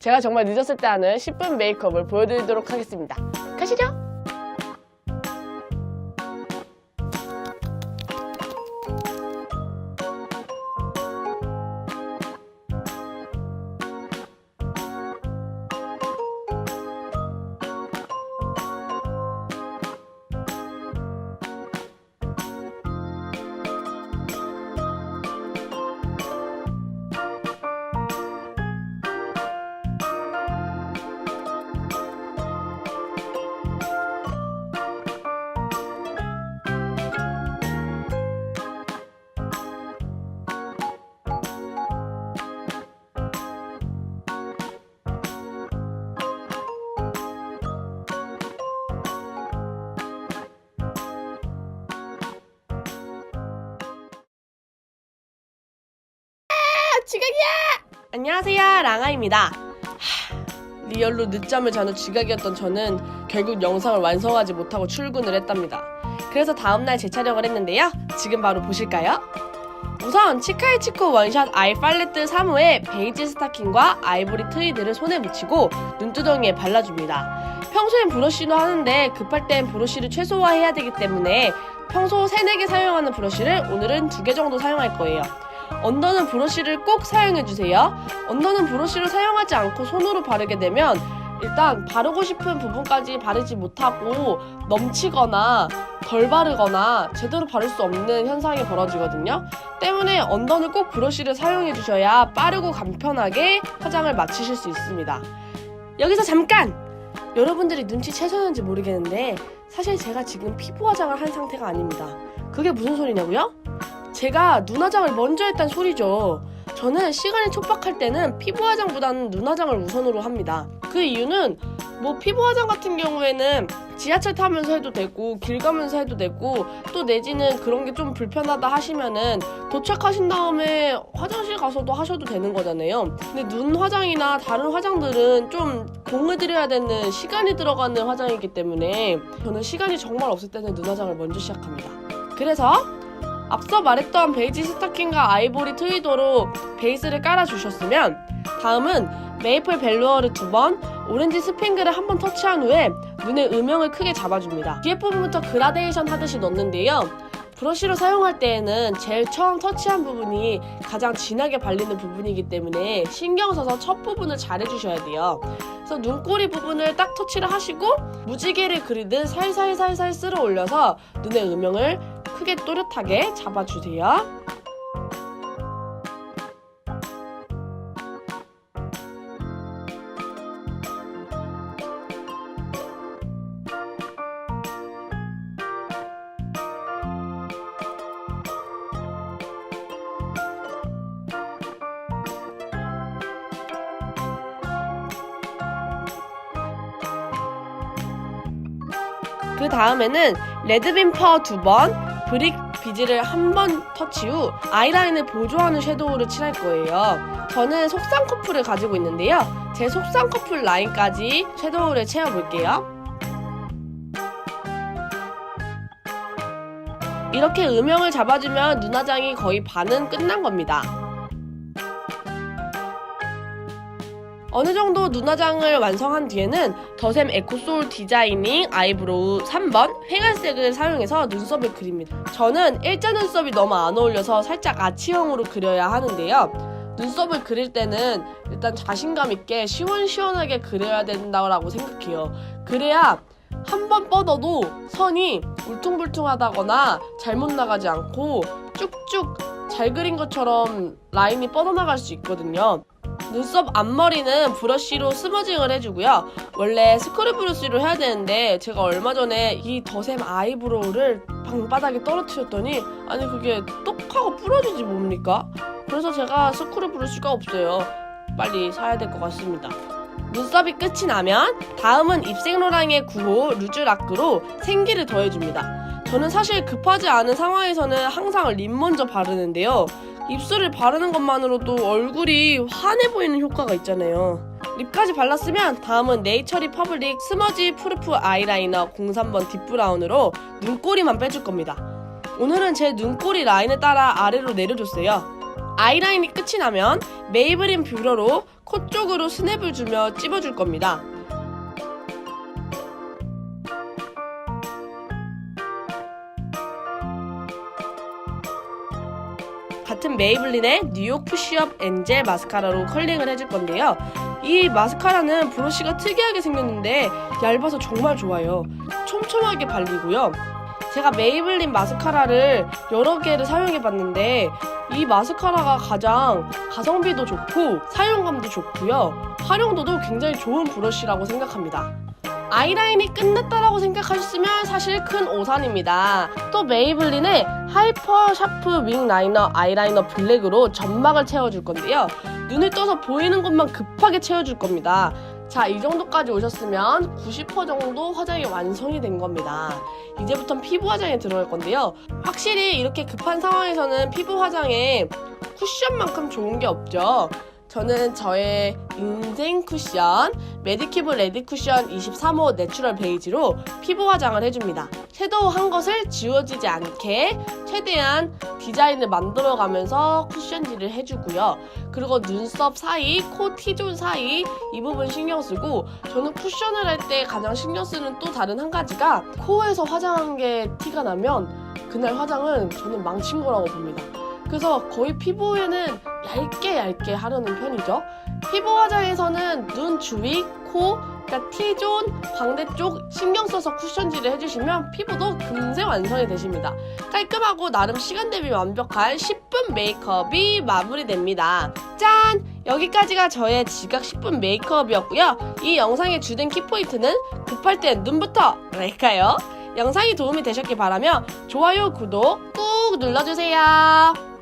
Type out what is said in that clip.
제가 정말 늦었을 때 하는 10분 메이크업을 보여드리도록 하겠습니다. 가시죠! 지각이야! 안녕하세요, 랑아입니다. 리얼로 늦잠을 자는 지각이었던 저는 결국 영상을 완성하지 못하고 출근을 했답니다. 그래서 다음날 재촬영을 했는데요. 지금 바로 보실까요? 우선 치카이 치코 원샷 아이 팔레트 3호에 베이지 스타킹과 아이보리 트위드를 손에 묻히고 눈두덩이에 발라줍니다. 평소엔 브러쉬로 하는데 급할 땐 브러쉬를 최소화해야 되기 때문에 평소 3-4개 사용하는 브러쉬를 오늘은 2개 정도 사용할 거예요. 언더는 브러쉬를 꼭 사용해주세요. 언더는 브러쉬를 사용하지 않고 손으로 바르게 되면 일단 바르고 싶은 부분까지 바르지 못하고 넘치거나 덜 바르거나 제대로 바를 수 없는 현상이 벌어지거든요. 때문에 언더는 꼭 브러쉬를 사용해주셔야 빠르고 간편하게 화장을 마치실 수 있습니다. 여기서 잠깐! 여러분들이 눈치채셨는지 모르겠는데 사실 제가 지금 피부 화장을 한 상태가 아닙니다. 그게 무슨 소리냐고요? 제가 눈화장을 먼저 했단 소리죠. 저는 시간이 촉박할 때는 피부 화장보다는 눈화장을 우선으로 합니다. 그 이유는 피부 화장 같은 경우에는 지하철 타면서 해도 되고 길 가면서 해도 되고 또 내지는 그런 게 좀 불편하다 하시면은 도착하신 다음에 화장실 가서도 하셔도 되는 거잖아요. 근데 눈 화장이나 다른 화장들은 좀 공을 들여야 되는 시간이 들어가는 화장이기 때문에 저는 시간이 정말 없을 때는 눈화장을 먼저 시작합니다. 그래서 앞서 말했던 베이지 스타킹과 아이보리 트위더로 베이스를 깔아주셨으면 다음은 메이플 벨루어를 2번, 오렌지 스팽글을 1번 터치한 후에 눈의 음영을 크게 잡아줍니다. 뒤에 부분부터 그라데이션 하듯이 넣는데요. 브러쉬로 사용할 때에는 제일 처음 터치한 부분이 가장 진하게 발리는 부분이기 때문에 신경 써서 첫 부분을 잘 해주셔야 돼요. 그래서 눈꼬리 부분을 딱 터치를 하시고 무지개를 그리듯 살살살살 쓸어 올려서 눈의 음영을 크게 또렷하게 잡아주세요. 그 다음에는 레드빔 퍼 2번, 브릭 비즈를 1번 터치 후 아이라인을 보조하는 섀도우를 칠할 거예요. 저는 속상 커플을 가지고 있는데요. 제 속상 커플 라인까지 섀도우를 채워볼게요. 이렇게 음영을 잡아주면 눈화장이 거의 반은 끝난 겁니다. 어느 정도 눈화장을 완성한 뒤에는 더샘 에코소울 디자이닝 아이브로우 3번 회갈색을 사용해서 눈썹을 그립니다. 저는 일자 눈썹이 너무 안 어울려서 살짝 아치형으로 그려야 하는데요. 눈썹을 그릴 때는 일단 자신감 있게 시원시원하게 그려야 된다고 생각해요. 그래야 한 번 뻗어도 선이 울퉁불퉁하다거나 잘못 나가지 않고 쭉쭉 잘 그린 것처럼 라인이 뻗어나갈 수 있거든요. 눈썹 앞머리는 브러쉬로 스머징을 해주고요. 원래 스크류 브러쉬로 해야 되는데 제가 얼마 전에 이 더샘 아이브로우를 방바닥에 떨어뜨렸더니 아니 그게 똑 하고 부러지지 뭡니까? 그래서 제가 스크류 브러쉬가 없어요. 빨리 사야 될 것 같습니다. 눈썹이 끝이 나면 다음은 입생로랑의 9호 루즈라크로 생기를 더해줍니다. 저는 사실 급하지 않은 상황에서는 항상 립 먼저 바르는데요. 입술을 바르는 것만으로도 얼굴이 환해 보이는 효과가 있잖아요. 립까지 발랐으면 다음은 네이처리 퍼블릭 스머지 프루프 아이라이너 03번 딥브라운으로 눈꼬리만 빼줄 겁니다. 오늘은 제 눈꼬리 라인을 따라 아래로 내려줬어요. 아이라인이 끝이 나면 메이블린 뷰러로 코 쪽으로 스냅을 주며 찝어줄 겁니다. 같은 메이블린의 뉴욕 푸쉬업 엔젤 마스카라로 컬링을 해줄 건데요. 이 마스카라는 브러쉬가 특이하게 생겼는데 얇아서 정말 좋아요. 촘촘하게 발리고요. 제가 메이블린 마스카라를 여러 개를 사용해봤는데 이 마스카라가 가장 가성비도 좋고 사용감도 좋고요. 활용도도 굉장히 좋은 브러쉬라고 생각합니다. 아이라인이 끝났다라고 생각하셨으면 사실 큰 오산입니다. 또 메이블린의 하이퍼 샤프 윙 라이너 아이라이너 블랙으로 점막을 채워줄 건데요. 눈을 떠서 보이는 곳만 급하게 채워줄 겁니다. 자, 이 정도까지 오셨으면 90% 정도 화장이 완성이 된 겁니다. 이제부터는 피부 화장에 들어갈 건데요. 확실히 이렇게 급한 상황에서는 피부 화장에 쿠션만큼 좋은 게 없죠. 저는 저의 인생 쿠션 메디큐브 레디 쿠션 23호 내추럴 베이지로 피부 화장을 해줍니다. 섀도우 한 것을 지워지지 않게 최대한 디자인을 만들어가면서 쿠션질을 해주고요. 그리고 눈썹 사이, 코 T존 사이 이 부분 신경 쓰고, 저는 쿠션을 할 때 가장 신경 쓰는 또 다른 한 가지가 코에서 화장한 게 티가 나면 그날 화장은 저는 망친 거라고 봅니다. 그래서 거의 피부에는 얇게 하려는 편이죠. 피부 화장에서는 눈 주위, 코, 그러니까 T존, 광대 쪽 신경 써서 쿠션질을 해주시면 피부도 금세 완성이 되십니다. 깔끔하고 나름 시간 대비 완벽한 10분 메이크업이 마무리됩니다. 짠! 여기까지가 저의 지각 10분 메이크업이었고요. 이 영상의 주된 키포인트는 급할 땐 눈부터 랄까요? 영상이 도움이 되셨길 바라며 좋아요, 구독 꾹 눌러주세요.